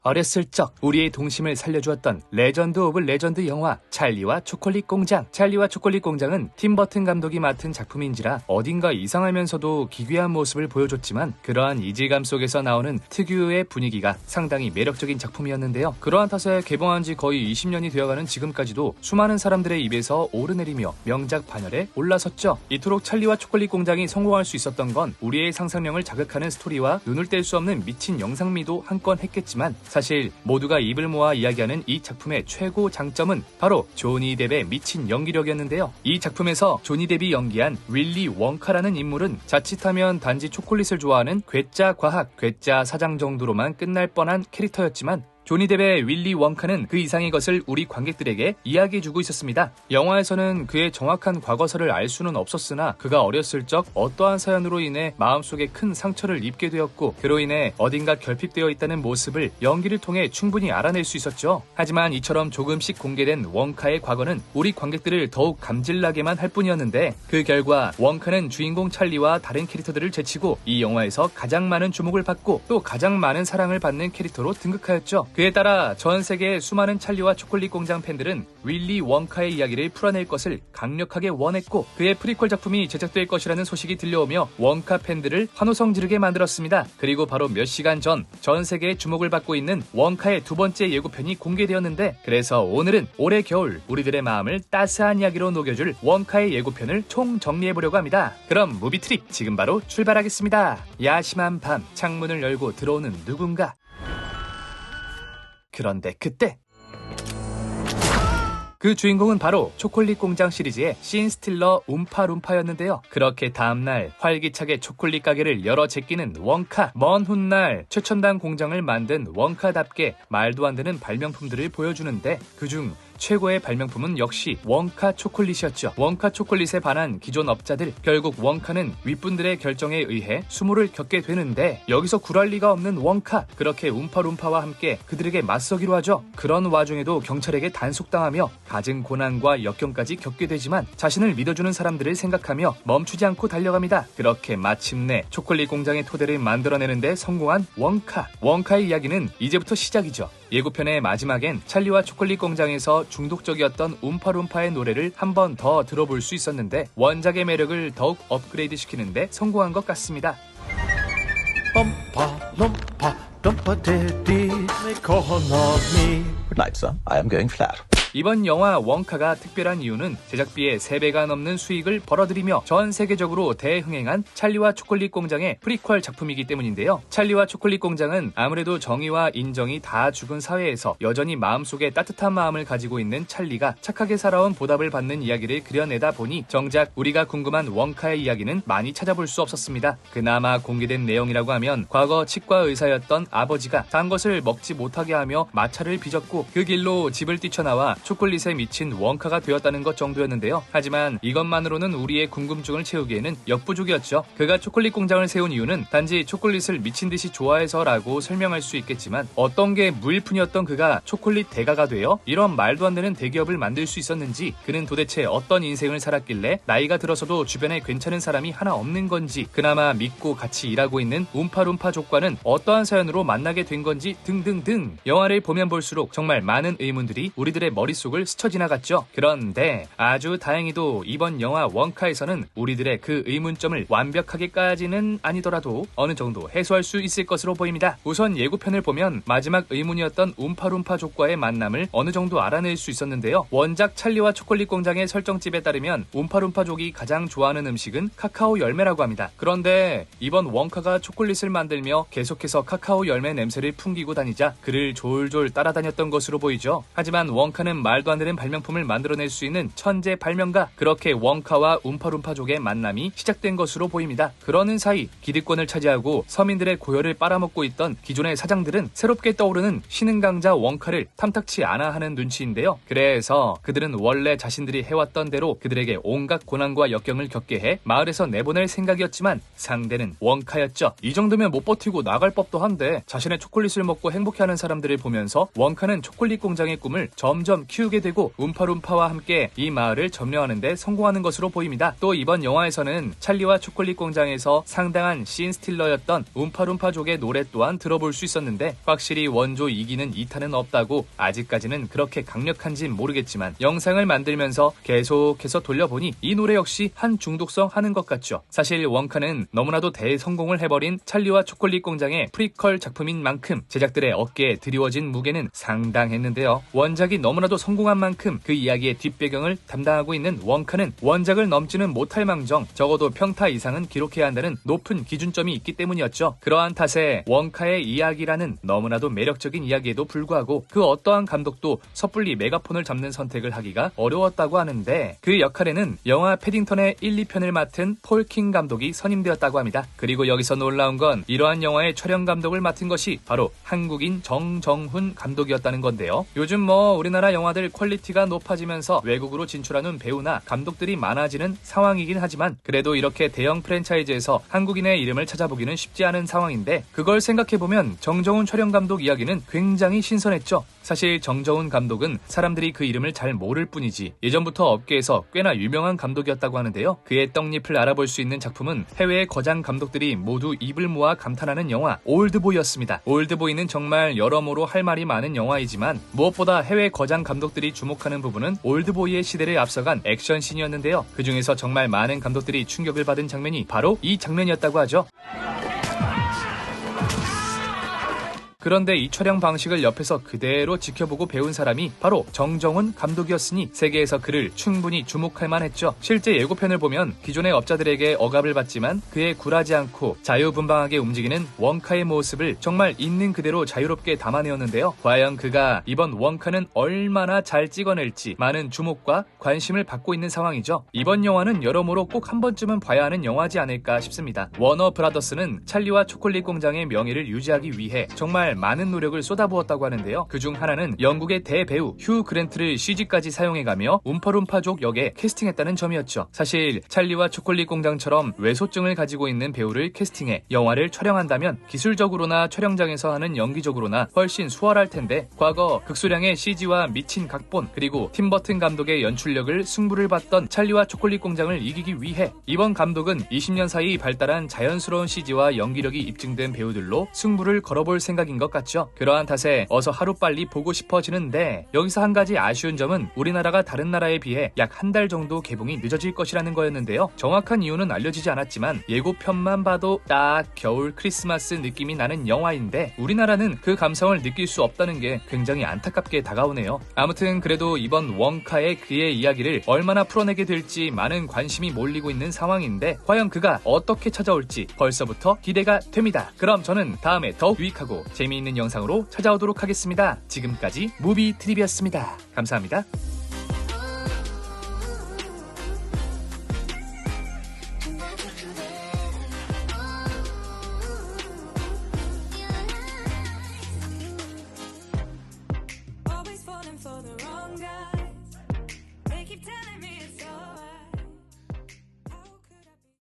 어렸을 적 우리의 동심을 살려주었던 레전드 오브 레전드 영화 찰리와 초콜릿 공장. 찰리와 초콜릿 공장은 팀 버튼 감독이 맡은 작품인지라 어딘가 이상하면서도 기괴한 모습을 보여줬지만 그러한 이질감 속에서 나오는 특유의 분위기가 상당히 매력적인 작품이었는데요. 그러한 탓에 개봉한 지 거의 20년이 되어가는 지금까지도 수많은 사람들의 입에서 오르내리며 명작 반열에 올라섰죠. 이토록 찰리와 초콜릿 공장이 성공할 수 있었던 건 우리의 상상력을 자극하는 스토리와 눈을 뗄 수 없는 미친 영상미도 한 건 했겠지만 사실 모두가 입을 모아 이야기하는 이 작품의 최고 장점은 바로 조니 뎁의 미친 연기력이었는데요. 이 작품에서 조니 뎁이 연기한 윌리 원카라는 인물은 자칫하면 단지 초콜릿을 좋아하는 괴짜 과학, 괴짜 사장 정도로만 끝날 뻔한 캐릭터였지만 조니 뎁의 윌리 원카는 그 이상의 것을 우리 관객들에게 이야기해주고 있었습니다. 영화에서는 그의 정확한 과거사를 알 수는 없었으나 그가 어렸을 적 어떠한 사연으로 인해 마음속에 큰 상처를 입게 되었고 그로 인해 어딘가 결핍되어 있다는 모습을 연기를 통해 충분히 알아낼 수 있었죠. 하지만 이처럼 조금씩 공개된 원카의 과거는 우리 관객들을 더욱 감질나게만 할 뿐이었는데 그 결과 원카는 주인공 찰리와 다른 캐릭터들을 제치고 이 영화에서 가장 많은 주목을 받고 또 가장 많은 사랑을 받는 캐릭터로 등극하였죠. 그에 따라 전 세계의 수많은 찰리와 초콜릿 공장 팬들은 윌리 원카의 이야기를 풀어낼 것을 강력하게 원했고 그의 프리퀄 작품이 제작될 것이라는 소식이 들려오며 원카 팬들을 환호성 지르게 만들었습니다. 그리고 바로 몇 시간 전 세계의 주목을 받고 있는 원카의 두 번째 예고편이 공개되었는데 그래서 오늘은 올해 겨울 우리들의 마음을 따스한 이야기로 녹여줄 원카의 예고편을 총 정리해보려고 합니다. 그럼 무비트립 지금 바로 출발하겠습니다. 야심한 밤 창문을 열고 들어오는 누군가. 그런데 그때 그 주인공은 바로 초콜릿 공장 시리즈의 씬 스틸러 움파룸파였는데요. 그렇게 다음날 활기차게 초콜릿 가게를 열어 제끼는 원카. 먼 훗날 최첨단 공장을 만든 원카답게 말도 안 되는 발명품들을 보여주는데 그중 최고의 발명품은 역시 원카 초콜릿이었죠. 원카 초콜릿에 반한 기존 업자들, 결국 원카는 윗분들의 결정에 의해 수모를 겪게 되는데 여기서 굴할 리가 없는 원카. 그렇게 움파룸파와 함께 그들에게 맞서기로 하죠. 그런 와중에도 경찰에게 단속당하며 갖은 고난과 역경까지 겪게 되지만 자신을 믿어주는 사람들을 생각하며 멈추지 않고 달려갑니다. 그렇게 마침내 초콜릿 공장의 토대를 만들어내는데 성공한 원카. 원카의 이야기는 이제부터 시작이죠. 예고편의 마지막엔 찰리와 초콜릿 공장에서 중독적이었던 움파룸파의 노래를 한 번 더 들어볼 수 있었는데 원작의 매력을 더욱 업그레이드 시키는데 성공한 것 같습니다. Good night, sir. I am going flat. 이번 영화 원카가 특별한 이유는 제작비의 3배가 넘는 수익을 벌어들이며 전 세계적으로 대흥행한 찰리와 초콜릿 공장의 프리퀄 작품이기 때문인데요. 찰리와 초콜릿 공장은 아무래도 정의와 인정이 다 죽은 사회에서 여전히 마음속에 따뜻한 마음을 가지고 있는 찰리가 착하게 살아온 보답을 받는 이야기를 그려내다 보니 정작 우리가 궁금한 원카의 이야기는 많이 찾아볼 수 없었습니다. 그나마 공개된 내용이라고 하면 과거 치과 의사였던 아버지가 단 것을 먹지 못하게 하며 마차를 빚었고 그 길로 집을 뛰쳐나와 초콜릿에 미친 원카가 되었다는 것 정도였는데요. 하지만 이것만으로는 우리의 궁금증을 채우기에는 역부족이었죠. 그가 초콜릿 공장을 세운 이유는 단지 초콜릿을 미친 듯이 좋아해서라고 설명할 수 있겠지만 어떤 게 무일푼이었던 그가 초콜릿 대가가 되어 이런 말도 안 되는 대기업을 만들 수 있었는지, 그는 도대체 어떤 인생을 살았길래 나이가 들어서도 주변에 괜찮은 사람이 하나 없는 건지, 그나마 믿고 같이 일하고 있는 움파룸파족과는 어떠한 사연으로 만나게 된 건지 등등등. 영화를 보면 볼수록 정말 많은 의문들이 우리들의 머릿속을 스쳐 지나갔죠. 그런데 아주 다행히도 이번 영화 원카에서는 우리들의 그 의문점을 완벽하게까지는 아니더라도 어느 정도 해소할 수 있을 것으로 보입니다. 우선 예고편을 보면 마지막 의문이었던 움파룸파족과의 만남을 어느 정도 알아낼 수 있었는데요. 원작 찰리와 초콜릿 공장의 설정집에 따르면 움파룸파족이 가장 좋아하는 음식은 카카오 열매라고 합니다. 그런데 이번 원카가 초콜릿을 만들며 계속해서 카카오 열매 냄새를 풍기고 다니자 그를 졸졸 따라다녔던 것으로 보이죠. 하지만 원카는 말도 안 되는 발명품을 만들어낼 수 있는 천재 발명가. 그렇게 원카와 움파룸파족의 만남이 시작된 것으로 보입니다. 그러는 사이 기득권을 차지하고 서민들의 고열을 빨아먹고 있던 기존의 사장들은 새롭게 떠오르는 신흥 강자 원카를 탐탁치 않아 하는 눈치인데요. 그래서 그들은 원래 자신들이 해왔던 대로 그들에게 온갖 고난과 역경을 겪게 해 마을에서 내보낼 생각이었지만 상대는 원카였죠. 이 정도면 못 버티고 나갈 법도 한데 자신의 초콜릿을 먹고 행복해하는 사람들을 보면서 원카는 초콜릿 공장의 꿈을 점점 키우게 되고 움파룸파와 함께 이 마을을 점령하는 데 성공하는 것으로 보입니다. 또 이번 영화에서는 찰리와 초콜릿 공장에서 상당한 씬스틸러였던 움파룸파족의 노래 또한 들어볼 수 있었는데 확실히 원조 2기는 2탄은 없다고 아직까지는 그렇게 강력한진 모르겠지만 영상을 만들면서 계속해서 돌려보니 이 노래 역시 한 중독성 하는 것 같죠. 사실 원카는 너무나도 대성공을 해버린 찰리와 초콜릿 공장의 프리퀄 작품인 만큼 제작들의 어깨에 드리워진 무게는 상당했는데요. 원작이 너무나도 성공한 만큼 그 이야기의 뒷배경을 담당하고 있는 원카는 원작을 넘지는 못할 망정 적어도 평타 이상은 기록해야 한다는 높은 기준점이 있기 때문이었죠. 그러한 탓에 원카의 이야기라는 너무나도 매력적인 이야기에도 불구하고 그 어떠한 감독도 섣불리 메가폰을 잡는 선택을 하기가 어려웠다고 하는데 그 역할에는 영화 패딩턴의 1, 2편을 맡은 폴 킹 감독이 선임되었다고 합니다. 그리고 여기서 놀라운 건 이러한 영화의 촬영 감독을 맡은 것이 바로 한국인 정정훈 감독이었다는 건데요. 요즘 우리나라 영화들 퀄리티가 높아지면서 외국으로 진출하는 배우나 감독들이 많아지는 상황이긴 하지만 그래도 이렇게 대형 프랜차이즈에서 한국인의 이름을 찾아보기는 쉽지 않은 상황인데 그걸 생각해보면 정정훈 촬영 감독 이야기는 굉장히 신선했죠. 사실 정정훈 감독은 사람들이 그 이름을 잘 모를 뿐이지 예전부터 업계에서 꽤나 유명한 감독이었다고 하는데요. 그의 떡잎을 알아볼 수 있는 작품은 해외의 거장 감독들이 모두 입을 모아 감탄하는 영화 올드보이였습니다. 올드보이는 정말 여러모로 할 말이 많은 영화이지만 무엇보다 해외 거장 감독들이 주목하는 부분은 올드보이의 시대를 앞서간 액션씬이었는데요. 그 중에서 정말 많은 감독들이 충격을 받은 장면이 바로 이 장면이었다고 하죠. 그런데 이 촬영 방식을 옆에서 그대로 지켜보고 배운 사람이 바로 정정훈 감독이었으니 세계에서 그를 충분히 주목할 만했죠. 실제 예고편을 보면 기존의 업자들에게 억압을 받지만 그에 굴하지 않고 자유분방하게 움직이는 원카의 모습을 정말 있는 그대로 자유롭게 담아내었는데요. 과연 그가 이번 원카는 얼마나 잘 찍어낼지 많은 주목과 관심을 받고 있는 상황이죠. 이번 영화는 여러모로 꼭 한 번쯤은 봐야 하는 영화지 않을까 싶습니다. 워너 브라더스는 찰리와 초콜릿 공장의 명예를 유지하기 위해 정말 많은 노력을 쏟아부었다고 하는데요. 그중 하나는 영국의 대배우 휴 그랜트를 CG까지 사용해가며 움파룸파족 역에 캐스팅했다는 점이었죠. 사실 찰리와 초콜릿 공장처럼 외소증을 가지고 있는 배우를 캐스팅해 영화를 촬영한다면 기술적으로나 촬영장에서 하는 연기적으로나 훨씬 수월할 텐데 과거 극소량의 CG와 미친 각본 그리고 팀버튼 감독의 연출력을 승부를 봤던 찰리와 초콜릿 공장을 이기기 위해 이번 감독은 20년 사이 발달한 자연스러운 CG와 연기력이 입증된 배우들로 승부를 걸어볼 생각인 것 같죠. 그러한 탓에 어서 하루빨리 보고 싶어지는데 여기서 한 가지 아쉬운 점은 우리나라가 다른 나라에 비해 약 한 달 정도 개봉이 늦어질 것이라는 거였는데요. 정확한 이유는 알려지지 않았지만 예고편만 봐도 딱 겨울 크리스마스 느낌이 나는 영화인데 우리나라는 그 감성을 느낄 수 없다는 게 굉장히 안타깝게 다가오네요. 아무튼 그래도 이번 원카의 그의 이야기를 얼마나 풀어내게 될지 많은 관심이 몰리고 있는 상황인데 과연 그가 어떻게 찾아올지 벌써부터 기대가 됩니다. 그럼 저는 다음에 더욱 유익하고 재미있는 영상으로 찾아오도록 하겠습니다. 지금까지 무비트립이었습니다. 감사합니다.